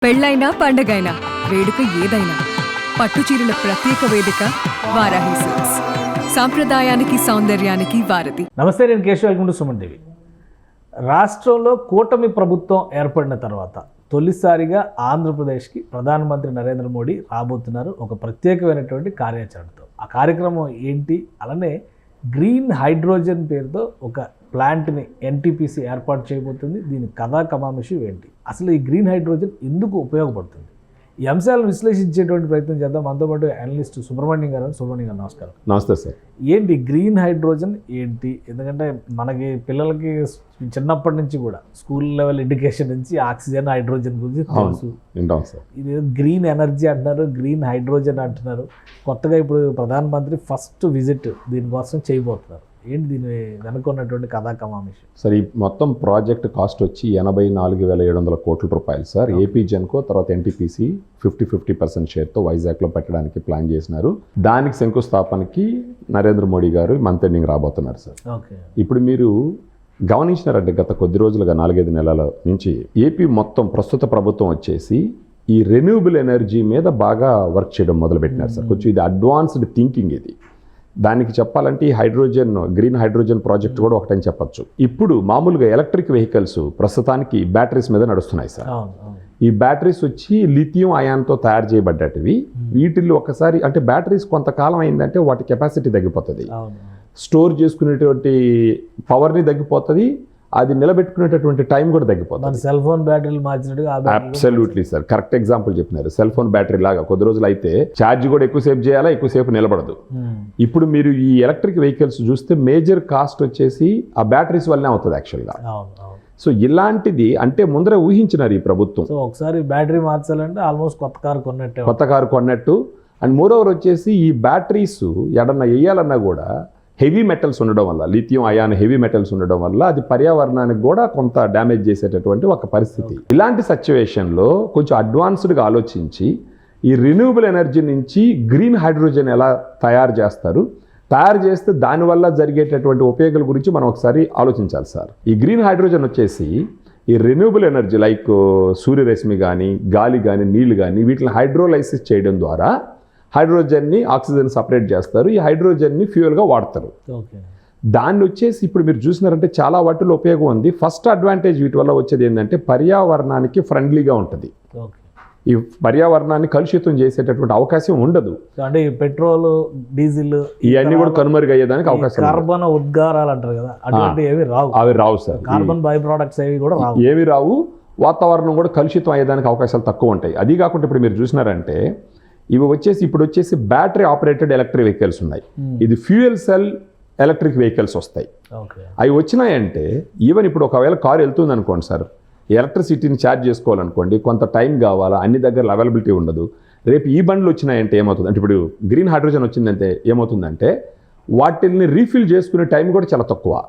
పెళ్ళైనా పండగైనా వేడుక ఏదైనా పట్టు చీరల ప్రత్యేక వేదిక వారాహి సిల్క్స్. సాంప్రదాయానికి సౌందర్యానికి వారధి. నమస్తే, నేను Keshav. Welcome to Suman TV. రాష్ట్రంలో కూటమి ప్రభుత్వం ఏర్పడిన తర్వాత తొలిసారిగా ఆంధ్రప్రదేశ్కి ప్రధానమంత్రి నరేంద్ర మోడీ రాబోతున్నారు ఒక ప్రత్యేకమైనటువంటి కార్యాచరణతో. ఆ కార్యక్రమం ఏంటి? అలానే గ్రీన్ హైడ్రోజన్ పేరుతో ఒక ప్లాంట్ని ఎన్టీపీసీ ఏర్పాటు చేయబోతుంది. దీని కథా కమామిషి ఏంటి, అసలు ఈ గ్రీన్ హైడ్రోజన్ ఎందుకు ఉపయోగపడుతుంది, ఈ అంశాలను విశ్లేషించేటువంటి ప్రయత్నం చేద్దాం. మనతో పాటు అనలిస్ట్ సుబ్రహ్మణ్యం గారు. సుబ్రహ్మణ్యం గారు నమస్కారం. నమస్తే సార్. ఏంటి గ్రీన్ హైడ్రోజన్ ఏంటి? ఎందుకంటే మనకి పిల్లలకి చిన్నప్పటి నుంచి కూడా స్కూల్ లెవెల్ ఎడ్యుకేషన్ నుంచి ఆక్సిజన్, హైడ్రోజన్ గురించి తెలుసు. ఇది గ్రీన్ ఎనర్జీ అంటున్నారు, గ్రీన్ హైడ్రోజన్ అంటున్నారు. కొత్తగా ఇప్పుడు ప్రధానమంత్రి ఫస్ట్ విజిట్ దీనికోసం చేయబోతున్నారు. ఏంటి దీని వెనుక ఉన్నటువంటి కథా కమామిషి? సార్, ఈ మొత్తం ప్రాజెక్ట్ కాస్ట్ వచ్చి 84,700 కోట్ల రూపాయలు సార్. ఏపీ జెన్కో తర్వాత ఎన్టీపీసీ 50% షేర్తో వైజాగ్లో పెట్టడానికి ప్లాన్ చేసినారు. దానికి శంకుస్థాపనకి నరేంద్ర మోడీ గారు మంత్ ఎండింగ్ రాబోతున్నారు సార్. ఓకే. ఇప్పుడు మీరు గమనించినారంటే గత కొద్ది రోజులుగా 4-5 నెలల నుంచి ఏపీ మొత్తం ప్రస్తుత ప్రభుత్వం వచ్చేసి ఈ రెన్యూబుల్ ఎనర్జీ మీద బాగా వర్క్ చేయడం మొదలుపెట్టినారు సార్. కొంచెం ఇది అడ్వాన్స్డ్ థింకింగ్ ఇది. దానికి చెప్పాలంటే ఈ హైడ్రోజన్, గ్రీన్ హైడ్రోజన్ ప్రాజెక్ట్ కూడా ఒకటని చెప్పచ్చు. ఇప్పుడు మామూలుగా ఎలక్ట్రిక్ వెహికల్స్ ప్రస్తుతానికి బ్యాటరీస్ మీద నడుస్తున్నాయి సార్. ఈ బ్యాటరీస్ వచ్చి లిథియం అయాన్తో తయారు చేయబడ్డటివి. వీటిల్లో ఒకసారి అంటే బ్యాటరీస్ కొంతకాలం అయిందంటే వాటి కెపాసిటీ తగ్గిపోతుంది, స్టోర్ చేసుకునేటువంటి పవర్ని తగ్గిపోతుంది, అది నిలబెట్టుకునేటటువంటి టైం కూడా తగ్గిపోతుంది. సెల్ ఫోన్ బ్యాటరీలు మార్చినట్టుగా. అబ్సల్యూట్లీ సార్, కరెక్ట్ ఎగ్జాంపుల్ చెప్పినారు. సెల్ ఫోన్ బ్యాటరీ లాగా కొద్ది రోజులు అయితే ఛార్జ్ కూడా ఎక్కువసేపు చేయాలా, ఎక్కువసేపు నిలబడదు. ఇప్పుడు మీరు ఈ ఎలక్ట్రిక్ వెహికల్స్ చూస్తే మేజర్ కాస్ట్ వచ్చేసి ఆ బ్యాటరీస్ వల్లనే అవుతుంది యాక్చువల్గా. సో ఇలాంటిది అంటే ముందరే ఊహించినారు ఈ ప్రభుత్వం. సో ఒకసారి బ్యాటరీ మార్చాలంటే ఆల్మోస్ట్ కొత్త కారు కొన్నట్టు. అండ్ మోరోవర్ వచ్చేసి ఈ బ్యాటరీస్ ఎడన్నా వేయాలన్నా కూడా హెవీ మెటల్స్ ఉండడం వల్ల, లిథియం అయాన్ హెవీ మెటల్స్ ఉండడం వల్ల అది పర్యావరణానికి కూడా కొంత డ్యామేజ్ చేసేటటువంటి ఒక పరిస్థితి. ఇలాంటి సిచ్యువేషన్లో కొంచెం అడ్వాన్స్డ్గా ఆలోచించి ఈ రిన్యూవబుల్ ఎనర్జీ నుంచి గ్రీన్ హైడ్రోజన్ ఎలా తయారు చేస్తే దానివల్ల జరిగేటటువంటి ఉపయోగాల గురించి మనం ఒకసారి ఆలోచించాలి సార్. ఈ గ్రీన్ హైడ్రోజన్ వచ్చేసి ఈ రెన్యూవబుల్ ఎనర్జీ లైక్ సూర్యరశ్మి కానీ, గాలి కానీ, నీళ్లు కానీ వీటిని హైడ్రోలైసిస్ చేయడం ద్వారా హైడ్రోజన్ని, ఆక్సిజన్ సపరేట్ చేస్తారు. ఈ హైడ్రోజన్ని ఫ్యూయల్గా వాడతారు. దాన్ని వచ్చేసి ఇప్పుడు మీరు చూసినారంటే చాలా వాటిలో ఉపయోగం ఉంది. ఫస్ట్ అడ్వాంటేజ్ వీటి వల్ల వచ్చేది ఏంటంటే పర్యావరణానికి ఫ్రెండ్లీగా ఉంటుంది. ఈ పర్యావరణాన్ని కలుషితం చేసేటటువంటి అవకాశం ఉండదు. అంటే పెట్రోల్, డీజిల్ ఇవన్నీ కూడా కనుమరుగయ్యేదానికి అవకాశం. కార్బన్ ఉద్గారాలు అంటారు కదా, అటువంటి అవి రావు సార్. కార్బన్ బై ప్రొడక్ట్స్ ఏవి రావు. వాతావరణం కూడా కలుషితం అయ్యేదానికి అవకాశాలు తక్కువ ఉంటాయి. అది కాకుండా ఇప్పుడు మీరు చూసినారంటే ఇప్పుడు వచ్చేసి బ్యాటరీ ఆపరేటెడ్ ఎలక్ట్రిక్ వెహికల్స్ ఉన్నాయి. ఇది ఫ్యూయల్ సెల్ ఎలక్ట్రిక్ వెహికల్స్ వస్తాయి. అవి వచ్చినాయంటే ఈవెన్ ఇప్పుడు ఒకవేళ కారు వెళ్తుంది అనుకోండి సార్, ఎలక్ట్రిసిటీని ఛార్జ్ చేసుకోవాలనుకోండి, కొంత టైం కావాలా, అన్ని దగ్గర అవైలబిలిటీ ఉండదు. రేపు ఈ బండ్లు వచ్చినాయంటే ఏమవుతుంది అంటే, ఇప్పుడు గ్రీన్ హైడ్రోజన్ వచ్చిందంటే ఏమవుతుందంటే వాటిని రీఫిల్ చేసుకునే టైం కూడా చాలా తక్కువ.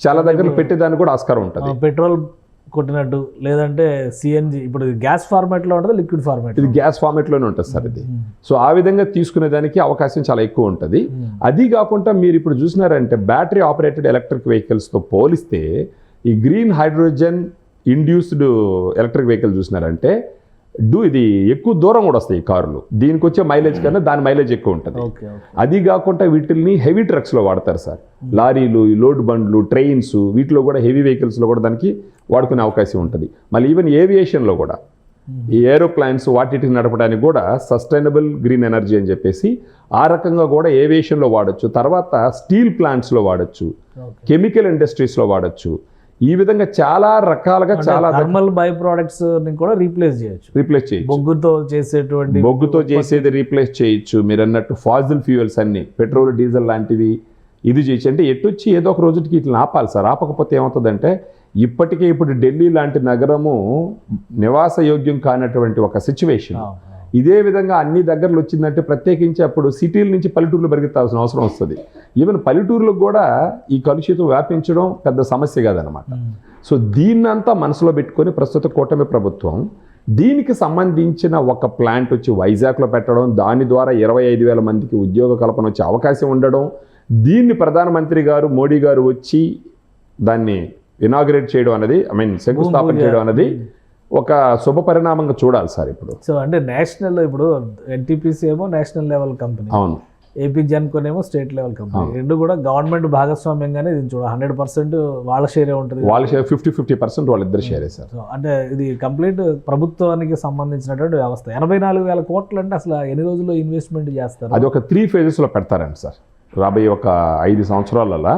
చాలా దగ్గర పెట్టేదానికి కూడా ఆస్కారం ఉంటుంది. పెట్రోల్ కొట్టినట్టు, లేదంటే సిఎన్జి. ఇప్పుడు గ్యాస్ ఫార్మాట్లో ఉంటుంది, లిక్విడ్ ఫార్మాట్. ఇది గ్యాస్ ఫార్మాట్లోనే ఉంటుంది సార్ ఇది. సో ఆ విధంగా తీసుకునేదానికి అవకాశం చాలా ఎక్కువ ఉంటుంది. అది కాకుండా మీరు ఇప్పుడు చూసినారంటే బ్యాటరీ ఆపరేటెడ్ ఎలక్ట్రిక్ వెహికల్స్తో పోలిస్తే ఈ green hydrogen induced electric vehicle చూసినారంటే ఇది ఎక్కువ దూరం కూడా వస్తాయి ఈ కార్లు. దీనికి వచ్చే మైలేజ్ కన్నా దాని మైలేజ్ ఎక్కువ ఉంటుంది. అది కాకుండా వీటిని హెవీ ట్రక్స్లో వాడతారు సార్. లారీలు, లోడ్ బండ్లు, ట్రైన్స్, వీటిలో కూడా హెవీ వెహికల్స్లో కూడా దానికి వాడుకునే అవకాశం ఉంటుంది. మళ్ళీ ఈవెన్ ఏవియేషన్లో కూడా ఈ ఏరోప్లైన్స్ వాటిని నడపడానికి కూడా సస్టైనబుల్ గ్రీన్ ఎనర్జీ అని చెప్పేసి ఆ రకంగా కూడా ఏవియేషన్లో వాడచ్చు. తర్వాత స్టీల్ ప్లాంట్స్లో వాడచ్చు, కెమికల్ ఇండస్ట్రీస్లో వాడచ్చు. ఈ విధంగా చాలా రకాలుగా చాలా థర్మల్ బై ప్రొడక్ట్స్ కూడా రీప్లేస్ చేయొచ్చు. బొగ్గుతో చేసేది రీప్లేస్ చేయొచ్చు. మీరు అన్నట్టు ఫాజిల్ ఫ్యూయల్స్ అన్ని, పెట్రోల్, డీజిల్ లాంటివి ఇది చేయొచ్చు. అంటే ఎట్టొచ్చి ఏదో ఒక రోజుకి ఇట్లా ఆపాలి సార్. ఆపకపోతే ఏమవుతుందంటే ఇప్పటికే ఇప్పుడు ఢిల్లీ లాంటి నగరము నివాస యోగ్యం కానటువంటి ఒక సిచ్యువేషన్. ఇదే విధంగా అన్ని దగ్గరలు వచ్చిందంటే ప్రత్యేకించి అప్పుడు సిటీల నుంచి పల్లెటూరులో పెరిగెత్తాల్సిన అవసరం వస్తుంది. ఈవెన్ పల్లెటూరులకు కూడా ఈ కలుషితం వ్యాపించడం పెద్ద సమస్య కాదనమాట. సో దీన్నంతా మనసులో పెట్టుకొని ప్రస్తుత కూటమి ప్రభుత్వం దీనికి సంబంధించిన ఒక ప్లాంట్ వచ్చి వైజాగ్లో పెట్టడం, దాని ద్వారా 25,000 మందికి ఉద్యోగ కల్పన వచ్చే అవకాశం ఉండడం, దీన్ని ప్రధానమంత్రి గారు మోడీ గారు వచ్చి దాన్ని ఇనాగ్రేట్ చేయడం అనేది, శంకుస్థాపన చేయడం అనేది ఒక శుభ పరిణామంగా చూడాలి సార్ ఇప్పుడు. సో అంటే నేషనల్, ఇప్పుడు ఎన్టీపీసీ ఏమో నేషనల్ లెవెల్ కంపెనీ, అవును, ఏపీ జెన్కోన్ ఏమో స్టేట్ లెవెల్ కంపెనీ, రెండు కూడా గవర్నమెంట్ భాగస్వామ్యంగానే ఇది చూడ 100% వాళ్ళ షేరే ఉంటుంది. వాళ్ళ షేర్ 50% వాళ్ళిద్దరు షేరే సార్. సో అంటే ఇది కంప్లీట్ ప్రభుత్వానికి సంబంధించినటువంటి వ్యవస్థ. 84,000 కోట్లు అంటే అసలు ఎన్ని రోజుల్లో ఇన్వెస్ట్మెంట్ చేస్తారు? అది ఒక 3 phases పెడతారండి సార్. రాబోయే ఒక 5 సంవత్సరాలలో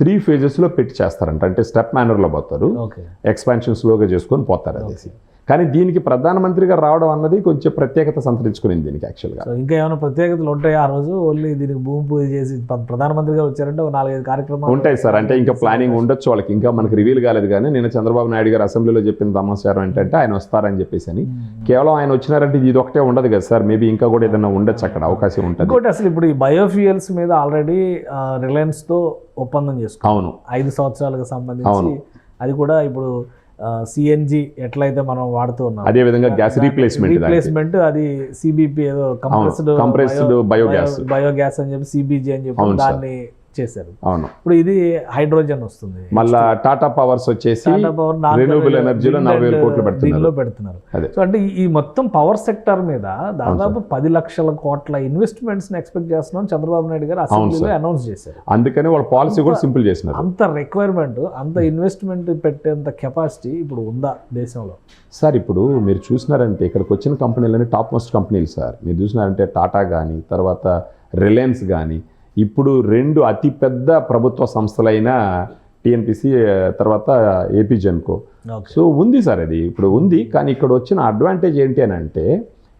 3 phases పెట్టి చేస్తారంట. అంటే స్టెప్ మేనర్లో పోతారు, ఓకే, ఎక్స్పాన్షన్ స్లోగా చేసుకొని పోతారు అదేసి. కానీ దీనికి ప్రధానమంత్రిగా రావడం అన్నది కొంచెం ప్రత్యేకత సంతరించుకునింది దీనికి యాక్చువల్గా. సో ఇంకా ఏమైనా ప్రత్యేకతలు ఉంటాయి ఆ రోజు? ఓన్లీ దీనికి భూమి పూజ చేసి ప్రధానమంత్రిగా వచ్చారంటే ఒక 4-5 కార్యక్రమాలు ఉంటాయి సార్. అంటే ఇంకా ప్లానింగ్ ఉండొచ్చు వాళ్ళకి, ఇంకా మనకి రివీల్ కాలేదు. కానీ నేను చంద్రబాబు నాయుడు గారు అసెంబ్లీలో చెప్పిన సమాచారం ఏంటంటే ఆయన వస్తారని చెప్పేసి అని. కేవలం ఆయన వచ్చినారంటే ఇది ఒకటే ఉండదు కదా సార్, మేబీ ఇంకా కూడా ఏదైనా ఉండొచ్చు అక్కడ, అవకాశం ఉంటుంది. ఇంకోటి అసలు ఇప్పుడు ఈ బయోఫ్యూయల్స్ మీద ఆల్రెడీ రిలయన్స్తో ఒప్పందం చేసుకున్నాం. అవును, 5 సంవత్సరాలకు సంబంధించి. అది కూడా ఇప్పుడు సిఎన్జి ఎట్లయితే మనం వాడుతూ ఉన్నాం, అదే విధంగా గ్యాస్ రీప్లేస్మెంట్ అది సిబిపి ఏదో కంప్రెస్డ్ బయోగ్యాస్ అని చెప్పి సిబిజి అని చెప్పి దాన్ని చేశారు. అవును, ఇప్పుడు ఇది హైడ్రోజన్ వస్తుంది. మళ్ళా టాటా పవర్స్ వచ్చేసి రెన్యూబుల్ ఎనర్జీలో 40,000 కోట్లు పెడుతున్నారు. సో అంటే ఈ మొత్తం పవర్ సెక్టర్ మీద దాదాపు 10 లక్షల కోట్ల ఇన్వెస్ట్మెంట్స్ ఎక్స్పెక్ట్ చేస్తున్నాం చంద్రబాబు నాయుడు గారు అసెంబ్లీలో అనౌన్స్ చేశారు. అందుకని వాళ్ళ పాలసీ కూడా సింపుల్ చేసినారు. అంత రిక్వైర్మెంట్, అంత ఇన్వెస్ట్మెంట్ పెట్టేంత కెపాసిటీ ఇప్పుడు ఉందా దేశంలో? సార్ ఇప్పుడు మీరు చూసినారంటే ఇక్కడికి వచ్చిన కంపెనీలన్నీ టాప్ మోస్ట్ కంపెనీలు సార్. మీరు చూసినారంటే టాటా కానీ, తర్వాత రిలయన్స్ కానీ, ఇప్పుడు 2 అతిపెద్ద ప్రభుత్వ సంస్థలైన టీఎన్పిసి, తర్వాత ఏపీ జెన్కో. సో ఉంది సార్, అది ఇప్పుడు ఉంది. కానీ ఇక్కడ వచ్చిన అడ్వాంటేజ్ ఏంటి అని అంటే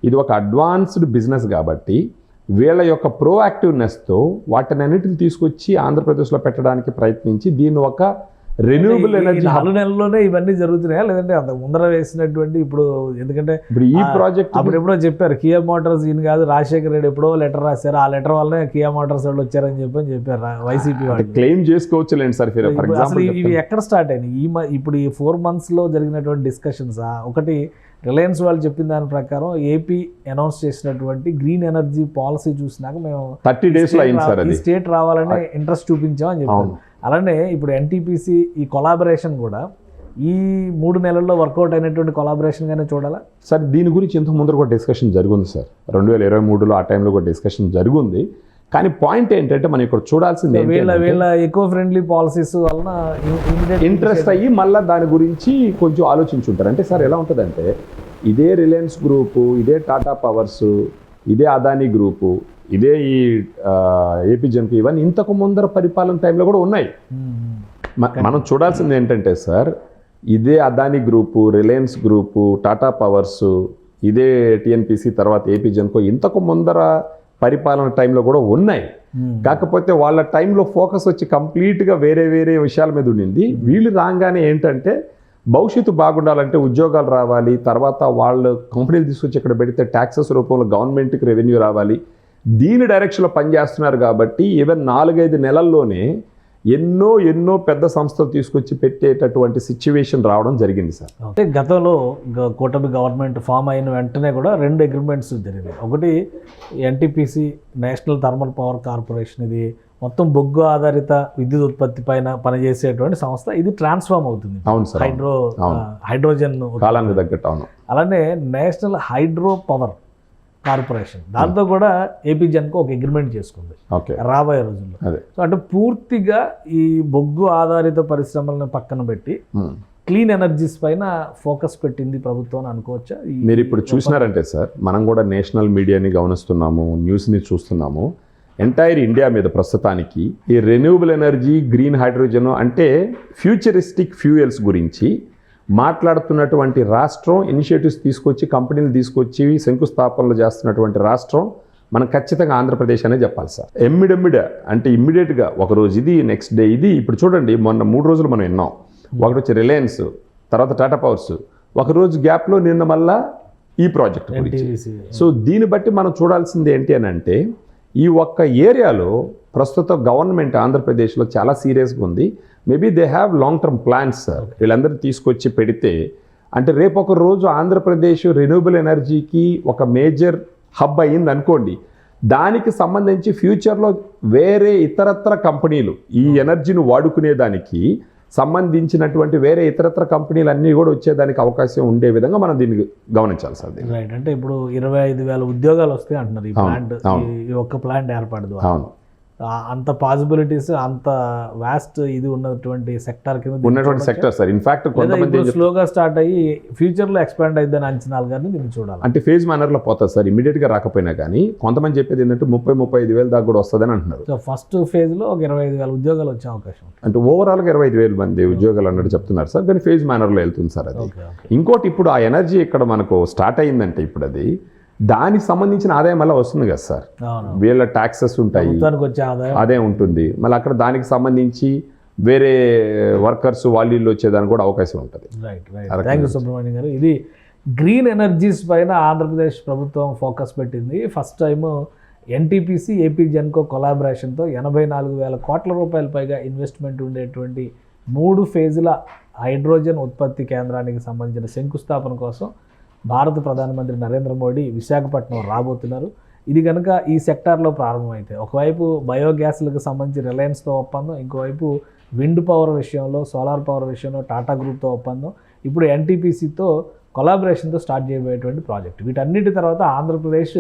ఇది ఒక అడ్వాన్స్డ్ బిజినెస్ కాబట్టి వీళ్ళ యొక్క ప్రోయాక్టివ్నెస్తో వాటిని అన్నిటిని తీసుకొచ్చి ఆంధ్రప్రదేశ్లో పెట్టడానికి ప్రయత్నించి దీన్ని ఒక రెన్యూబుల్ ఎనర్జీ 4 నెలల్లోనే ఇవన్నీ జరుగుతున్నాయా, లేదంటే అంత ముందర వేసినటువంటి? ఇప్పుడు ఎందుకంటే ఇప్పుడు ఈ ప్రాజెక్ట్ అప్పుడు ఎప్పుడో చెప్పారు కియా మోటార్స్ ఈయన కాదు, రాజశేఖర రెడ్డి ఎప్పుడో లెటర్ రాశారు, ఆ లెటర్ వల్లనే కియా మోటార్స్ వాళ్ళు వచ్చారని చెప్పారు వైసీపీ వాళ్ళు. క్లెయిమ్ చేసుకోవచ్చులేండి సార్. ఫర్ ఎగ్జాంపుల్ ఇవి ఎక్కడ స్టార్ట్ అయినాయి? ఇప్పుడు ఈ 4 months లో జరిగినటువంటి డిస్కషన్స్, ఒకటి రిలయన్స్ వాళ్ళు చెప్పిన దాని ప్రకారం ఏపీ అనౌన్స్ చేసినటువంటి గ్రీన్ ఎనర్జీ పాలసీ చూసినాక మేము 30 days అయింది సార్, అది స్టేట్ రావాలని ఇంట్రెస్ట్ చూపించాం అని చెప్పారు. అలానే ఇప్పుడు ఎన్టీపీసీ ఈ కొలాబరేషన్ కూడా ఈ 3 నెలల్లో వర్కౌట్ అయినటువంటి కొలాబరేషన్గానే చూడాలా సార్? దీని గురించి ఇంతకు ముందర కూడా డిస్కషన్ జరిగింది సార్. 2023లో ఆ టైంలో కూడా డిస్కషన్ జరిగింది. కానీ పాయింట్ ఏంటంటే మనం ఇక్కడ చూడాల్సింది వీళ్ళ ఎకో ఫ్రెండ్లీ పాలసీస్ వలన ఇంట్రెస్ట్ అయ్యి మళ్ళీ దాని గురించి కొంచెం ఆలోచించుంటారు. అంటే సార్ ఎలా ఉంటుందంటే ఇదే రిలయన్స్ గ్రూపు, ఇదే టాటా పవర్స్, ఇదే అదానీ గ్రూపు, ఇదే ఈ ఏపీ జెన్కో, ఇవన్నీ ఇంతకు ముందర పరిపాలన టైంలో కూడా ఉన్నాయి. మనం చూడాల్సింది ఏంటంటే సార్ ఇదే Adani group, Reliance group, Tata powers, ఇదే టీఎన్పిసి, తర్వాత ఏపీ జెన్కో ఇంతకు ముందర పరిపాలన టైంలో కూడా ఉన్నాయి. కాకపోతే వాళ్ళ టైంలో ఫోకస్ వచ్చి కంప్లీట్గా వేరే వేరే విషయాల మీద ఉండింది. వీళ్ళు రాగానే ఏంటంటే భవిష్యత్తు బాగుండాలంటే ఉద్యోగాలు రావాలి, తర్వాత వాళ్ళు కంపెనీలు తీసుకొచ్చి ఇక్కడ పెడితే ట్యాక్సెస్ రూపంలో గవర్నమెంట్కి రెవెన్యూ రావాలి, దీని డైరెక్షన్లో పనిచేస్తున్నారు. కాబట్టి ఈవెన్ 4-5 నెలల్లోనే ఎన్నో పెద్ద సంస్థలు తీసుకొచ్చి పెట్టేటటువంటి సిచ్యువేషన్ రావడం జరిగింది సార్. అంటే గతంలో కూటమి గవర్నమెంట్ ఫామ్ అయిన వెంటనే కూడా 2 అగ్రిమెంట్స్ జరిగినాయి. ఒకటి NTPC, national thermal power corporation, ఇది మొత్తం బొగ్గు ఆధారిత విద్యుత్ ఉత్పత్తి పైన పనిచేసేటువంటి సంస్థ. ఇది ట్రాన్స్ఫార్మ్ అవుతుంది, హైడ్రోజన్ కాలానికి తగ్గట్టు. అవును. అలానే నేషనల్ హైడ్రో పవర్ కార్పొరేషన్, దాంతో కూడా ఏపీ జెన్కో ఒక అగ్రిమెంట్ చేసుకుంది రాబోయే రోజుల్లో. సో అంటే పూర్తిగా ఈ బొగ్గు ఆధారిత పరిశ్రమలను పక్కన పెట్టి క్లీన్ ఎనర్జీస్ పైన ఫోకస్ పెట్టింది ప్రభుత్వం అనుకోవచ్చా? మీరు ఇప్పుడు చూసినారంటే సార్, మనం కూడా నేషనల్ మీడియాని గమనిస్తున్నాము, న్యూస్ని చూస్తున్నాము. ఎంటైర్ ఇండియా మీద ప్రస్తుతానికి ఈ రెన్యూబుల్ ఎనర్జీ, గ్రీన్ హైడ్రోజన్ అంటే ఫ్యూచరిస్టిక్ ఫ్యూయల్స్ గురించి మాట్లాడుతున్నటువంటి రాష్ట్రం, ఇనిషియేటివ్స్ తీసుకొచ్చి కంపెనీలు తీసుకొచ్చి శంకుస్థాపనలు చేస్తున్నటువంటి రాష్ట్రం మనం ఖచ్చితంగా ఆంధ్రప్రదేశ్ అనే చెప్పాలి సార్. అంటే ఇమ్మీడియట్గా ఒకరోజు ఇది, నెక్స్ట్ డే ఇది. ఇప్పుడు చూడండి, మొన్న 3 రోజులు మనం విన్నాం. ఒకటి వచ్చి రిలయన్స్, తర్వాత టాటా పవర్స్, ఒకరోజు గ్యాప్లో నిన్న మళ్ళా ఈ ప్రాజెక్ట్ గురించి. సో దీన్ని బట్టి మనం చూడాల్సింది ఏంటి అని అంటే ఈ ఒక్క ఏరియాలో ప్రస్తుత గవర్నమెంట్ ఆంధ్రప్రదేశ్లో చాలా సీరియస్గా ఉంది. Maybe they have long term plans sir. వీళ్ళందరూ తీసుకొచ్చి పెడితే అంటే రేపు ఒక రోజు ఆంధ్రప్రదేశ్ రెన్యూబుల్ ఎనర్జీకి ఒక మేజర్ హబ్ అయ్యింది అనుకోండి, దానికి సంబంధించి ఫ్యూచర్లో వేరే ఇతరత్ర కంపెనీలు ఈ ఎనర్జీని వాడుకునేదానికి సంబంధించినటువంటి వేరే ఇతరత్ర కంపెనీలు అన్నీ కూడా వచ్చేదానికి అవకాశం ఉండే విధంగా మనం దీన్ని గమనించాలి సార్. రైట్, అంటే ఇప్పుడు 25,000 ఉద్యోగాలు వస్తాయి అంటున్నారు ఈ ప్లాంట్, ఈ ఒక్క ప్లాంట్ ఏర్పాటు ద్వారా. అవును, అంత పాసిబిలిటీస్, అంత వాస్ట్ ఇది ఉన్నటువంటి సెక్టార్ కింద ఉన్నటువంటి సెక్టర్ సార్. ఇన్ఫాక్ట్ కొంతమంది స్లోగా స్టార్ట్ అయ్యి ఫ్యూచర్ లో ఎక్స్పాండ్ అయిద్దని అంచనాలు కానీ దీన్ని చూడాలి. అంటే ఫేజ్ మేనర్లో పోతుంది సార్, ఇమీడియట్ గా రాకపోయినా కానీ. కొంతమంది చెప్పేది ఏంటంటే 30-35 వేలు దాకా కూడా వస్తుందని అంటున్నారు. సో ఫస్ట్ ఫేజ్ లో ఒక 25,000 ఉద్యోగాలు వచ్చే అవకాశం ఉంది. అంటే ఓవరాల్ గా 25,000 మంది ఉద్యోగాలు అన్నట్టు చెప్తున్నారు సార్, కానీ ఫేజ్ మేనర్లో వెళ్తుంది సార్ అది. ఇంకోటి, ఇప్పుడు ఆ ఎనర్జీ ఇక్కడ మనకు స్టార్ట్ అయ్యిందంటే ఇప్పుడు అది దానికి సంబంధించిన ఆదాయం మళ్ళీ వస్తుంది కదా సార్. వీళ్ళ ట్యాక్సెస్ ఉంటాయి, వచ్చే అదే ఉంటుంది. మళ్ళీ అక్కడ దానికి సంబంధించి వేరే వర్కర్స్ వాళ్ళు వచ్చేదానికి కూడా అవకాశం ఉంటుంది. థ్యాంక్ యూ సుబ్రహ్మణ్యం గారు. ఇది గ్రీన్ ఎనర్జీస్ పైన ఆంధ్రప్రదేశ్ ప్రభుత్వం ఫోకస్ పెట్టింది. First time NTPC AP Genco కొలాబరేషన్తో 84,000 కోట్ల రూపాయల పైగా ఇన్వెస్ట్మెంట్ ఉండేటువంటి 3 ఫేజుల హైడ్రోజన్ ఉత్పత్తి కేంద్రానికి సంబంధించిన శంకుస్థాపన కోసం భారత ప్రధానమంత్రి నరేంద్ర మోడీ విశాఖపట్నం రాబోతున్నారు. ఇది కనుక ఈ సెక్టార్లో ప్రారంభమైతే, ఒకవైపు బయోగ్యాస్లకు సంబంధించి రిలయన్స్తో ఒప్పందం, ఇంకోవైపు విండ్ పవర్ విషయంలో, సోలార్ పవర్ విషయంలో టాటా గ్రూప్తో ఒప్పందం, ఇప్పుడు ఎన్టీపీసీతో కొలాబరేషన్తో స్టార్ట్ చేయబోయేటువంటి ప్రాజెక్ట్. వీటన్నిటి తర్వాత ఆంధ్రప్రదేశ్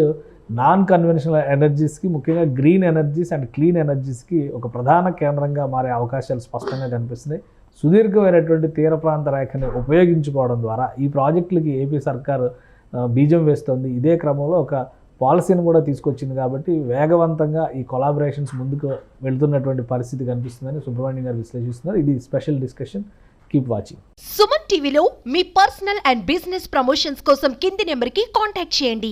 నాన్ కన్వెన్షనల్ ఎనర్జీస్కి, ముఖ్యంగా గ్రీన్ ఎనర్జీస్ అండ్ క్లీన్ ఎనర్జీస్కి ఒక ప్రధాన కేంద్రంగా మారే అవకాశాలు స్పష్టంగా కనిపిస్తున్నాయి. సుదీర్ఘమైనటువంటి తీర ప్రాంత రేఖని ఉపయోగించుకోవడం ద్వారా ఈ ప్రాజెక్టులకి ఏపీ సర్కారు బీజం వేస్తుంది. ఇదే క్రమంలో ఒక పాలసీని కూడా తీసుకొచ్చింది కాబట్టి వేగవంతంగా ఈ కొలాబరేషన్స్ ముందుకు వెళ్తున్నటువంటి పరిస్థితి కనిపిస్తుందని సుబ్రహ్మణ్యం గారు విశ్లేషిస్తున్నారు. ఇది special discussion. Keep watching. Suman టీవీలో మీ పర్సనల్ అండ్ బిజినెస్ ప్రమోషన్స్ కోసం కింది నెంబర్కి కాంటాక్ట్ చేయండి.